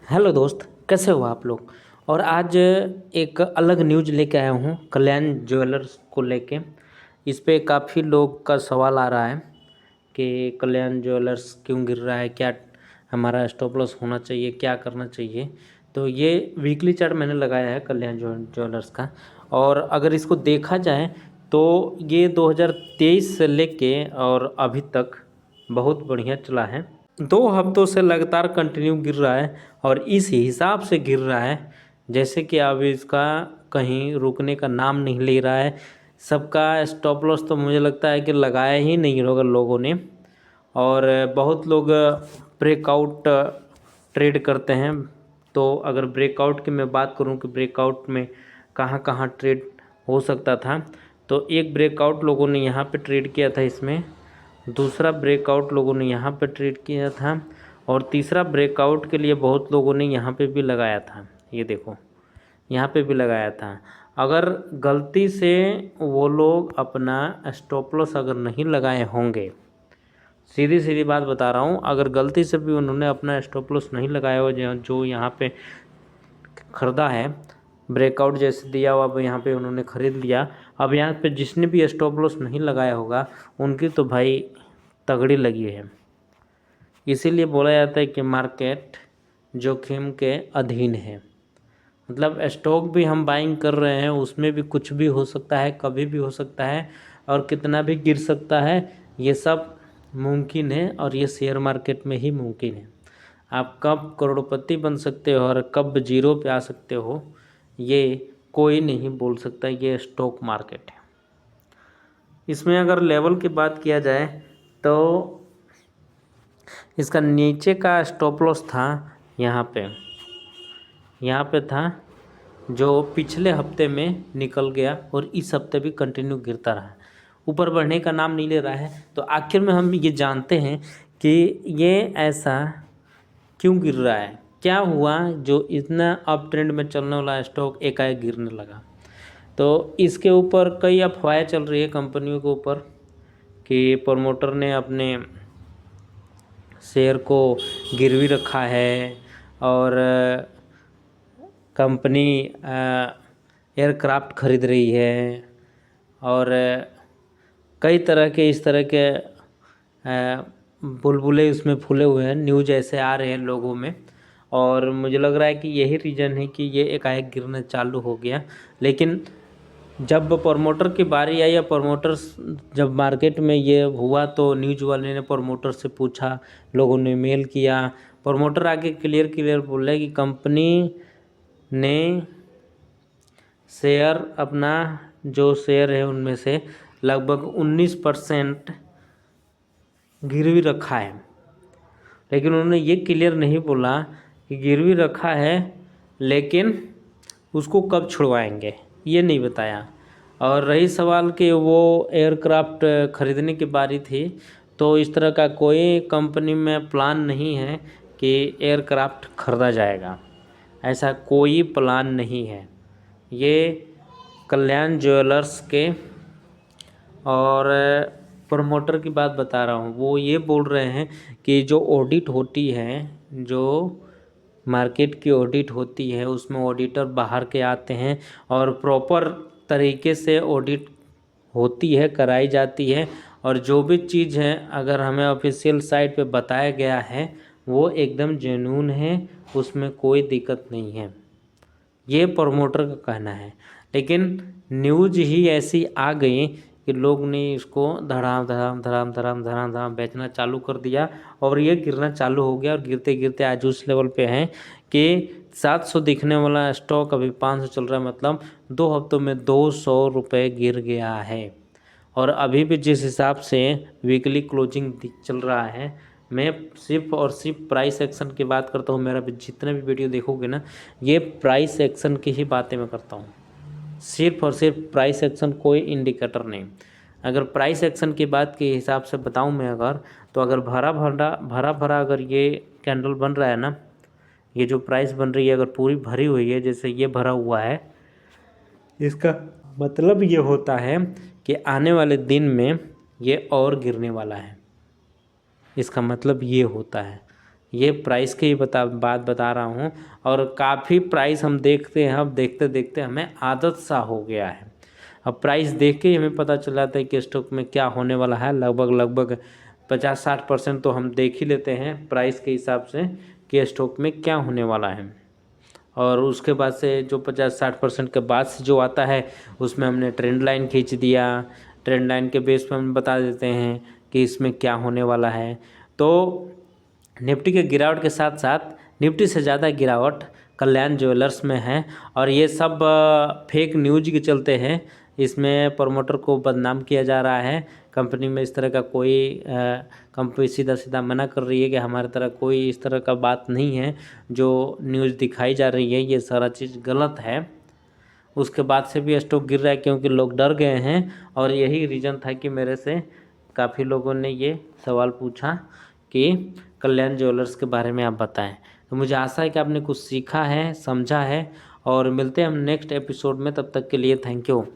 Hello दोस्त, कैसे हो आप लोग। और आज एक अलग न्यूज़ लेके आया हूँ कल्याण ज्वेलर्स को लेके। इस पे काफ़ी लोग का सवाल आ रहा है कि कल्याण ज्वेलर्स क्यों गिर रहा है, क्या हमारा स्टॉप लॉस होना चाहिए, क्या करना चाहिए। तो ये वीकली चार्ट मैंने लगाया है कल्याण ज्वेलर्स का। और अगर इसको देखा जाए तो ये 2023 से लेके और अभी तक बहुत बढ़िया चला है। 2 हफ्तों से लगातार कंटिन्यू गिर रहा है और इस हिसाब से गिर रहा है जैसे कि अब इसका कहीं रुकने का नाम नहीं ले रहा है। सबका स्टॉप लॉस तो मुझे लगता है कि लगाया ही नहीं होगा लोगों ने। और बहुत लोग ब्रेकआउट ट्रेड करते हैं। तो अगर ब्रेकआउट की मैं बात करूं कि ब्रेकआउट में कहां कहां ट्रेड हो सकता था, तो एक ब्रेकआउट लोगों ने यहां पे ट्रेड किया था इसमें, दूसरा ब्रेकआउट लोगों ने यहाँ पे ट्रेड किया था और तीसरा ब्रेकआउट के लिए बहुत लोगों ने यहाँ पे भी लगाया था। ये देखो, यहाँ पे भी लगाया था। अगर गलती से वो लोग अपना स्टॉप लॉस अगर नहीं लगाए होंगे, सीधी सीधी बात बता रहा हूँ, अगर गलती से भी उन्होंने अपना स्टॉप लॉस नहीं लगाया हो, जो यहाँ पे ख़रीदा है, ब्रेकआउट जैसे दिया हुआ, अब यहाँ पे उन्होंने ख़रीद लिया। अब यहाँ पे जिसने भी स्टॉप लॉस नहीं लगाया होगा उनकी तो भाई तगड़ी लगी है। इसीलिए बोला जाता है कि मार्केट जोखिम के अधीन है। मतलब स्टॉक भी हम बाइंग कर रहे हैं, उसमें भी कुछ भी हो सकता है, कभी भी हो सकता है और कितना भी गिर सकता है। ये सब मुमकिन है और ये शेयर मार्केट में ही मुमकिन है। आप कब करोड़पति बन सकते हो और कब जीरो पे आ सकते हो, ये कोई नहीं बोल सकता। ये स्टॉक मार्केट है। इसमें अगर लेवल की बात किया जाए तो इसका नीचे का स्टॉप लॉस था यहाँ पे था, जो पिछले हफ्ते में निकल गया और इस हफ्ते भी कंटिन्यू गिरता रहा, ऊपर बढ़ने का नाम नहीं ले रहा है। तो आखिर में हम ये जानते हैं कि ये ऐसा क्यों गिर रहा है, क्या हुआ जो इतना अप ट्रेंड में चलने वाला स्टॉक एकाएक गिरने लगा। तो इसके ऊपर कई अफवाहें चल रही है कंपनियों के ऊपर कि प्रमोटर ने अपने शेयर को गिरवी रखा है और कंपनी एयरक्राफ्ट खरीद रही है और कई तरह के इस तरह के बुलबुले उसमें फूले हुए हैं, न्यूज ऐसे आ रहे हैं लोगों में। और मुझे लग रहा है कि यही रीज़न है कि ये एकाएक गिरना चालू हो गया। लेकिन जब प्रमोटर की बारी आई या प्रमोटर्स जब मार्केट में ये हुआ तो न्यूज़ वाले ने प्रमोटर से पूछा, लोगों ने मेल किया, प्रमोटर आगे क्लियर बोले कि कंपनी ने शेयर अपना जो शेयर है उनमें से लगभग 19% गिरवी रखा है। लेकिन उन्होंने ये क्लियर नहीं बोला कि गिरवी रखा है लेकिन उसको कब छुड़वाएंगे, ये नहीं बताया। और रही सवाल कि वो एयरक्राफ्ट ख़रीदने की बारी थी, तो इस तरह का कोई कंपनी में प्लान नहीं है कि एयरक्राफ्ट ख़रीदा जाएगा, ऐसा कोई प्लान नहीं है। ये कल्याण ज्वेलर्स के और प्रमोटर की बात बता रहा हूँ, वो ये बोल रहे हैं कि जो ऑडिट होती है, जो मार्केट की ऑडिट होती है, उसमें ऑडिटर बाहर के आते हैं और प्रॉपर तरीके से ऑडिट होती है, कराई जाती है। और जो भी चीज़ है अगर हमें ऑफिशियल साइट पे बताया गया है वो एकदम जेन्युइन है, उसमें कोई दिक्कत नहीं है, ये प्रमोटर का कहना है। लेकिन न्यूज़ ही ऐसी आ गई कि लोग ने इसको धड़ाम धड़ाम धड़ाम धड़ाम धड़ाम धड़ाम बेचना चालू कर दिया और ये गिरना चालू हो गया। और गिरते गिरते आज उस लेवल पे हैं कि 700 दिखने वाला स्टॉक अभी 500 चल रहा है। मतलब 2 हफ्तों में 200 रुपये गिर गया है। और अभी भी जिस हिसाब से वीकली क्लोजिंग चल रहा है, मैं सिर्फ और सिर्फ प्राइस एक्शन की बात करता हूँ। मेरा भी जितने भी वीडियो देखोगे ना, ये प्राइस एक्शन की ही बातें मैं करता हूँ, सिर्फ और सिर्फ प्राइस एक्शन, कोई इंडिकेटर नहीं। अगर प्राइस एक्शन की बात के हिसाब से बताऊँ मैं, अगर तो अगर भरा भरा अगर ये कैंडल बन रहा है ना, ये जो प्राइस बन रही है अगर पूरी भरी हुई है, जैसे ये भरा हुआ है, इसका मतलब ये होता है कि आने वाले दिन में ये और गिरने वाला है। इसका मतलब ये होता है। ये प्राइस की बात बता रहा हूँ। और काफ़ी प्राइस हम देखते हैं, अब देखते देखते हमें आदत सा हो गया है। अब प्राइस देख के ही हमें पता चल जाता है कि स्टॉक में क्या होने वाला है। लगभग 50-60% तो हम देख ही लेते हैं प्राइस के हिसाब से कि स्टॉक में क्या होने वाला है। और उसके बाद से जो 50-60% के बाद से जो आता है उसमें हमने ट्रेंड लाइन खींच दिया। ट्रेंड लाइन के बेस पे हम बता देते हैं कि इसमें क्या होने वाला है। तो निफ्टी के गिरावट के साथ साथ निफ्टी से ज़्यादा गिरावट कल्याण ज्वेलर्स में है। और ये सब फेक न्यूज के चलते हैं। इसमें प्रमोटर को बदनाम किया जा रहा है। कंपनी में इस तरह का कोई कंपनी सीधा सीधा मना कर रही है कि हमारे तरह कोई इस तरह का बात नहीं है। जो न्यूज़ दिखाई जा रही है ये सारा चीज़ गलत है। उसके बाद से भी स्टॉक गिर रहा है क्योंकि लोग डर गए हैं। और यही रीज़न था कि मेरे से काफ़ी लोगों ने ये सवाल पूछा कि कल्याण ज्वेलर्स के बारे में आप बताएं। तो मुझे आशा है कि आपने कुछ सीखा है, समझा है। और मिलते हैं हम नेक्स्ट एपिसोड में, तब तक के लिए थैंक यू।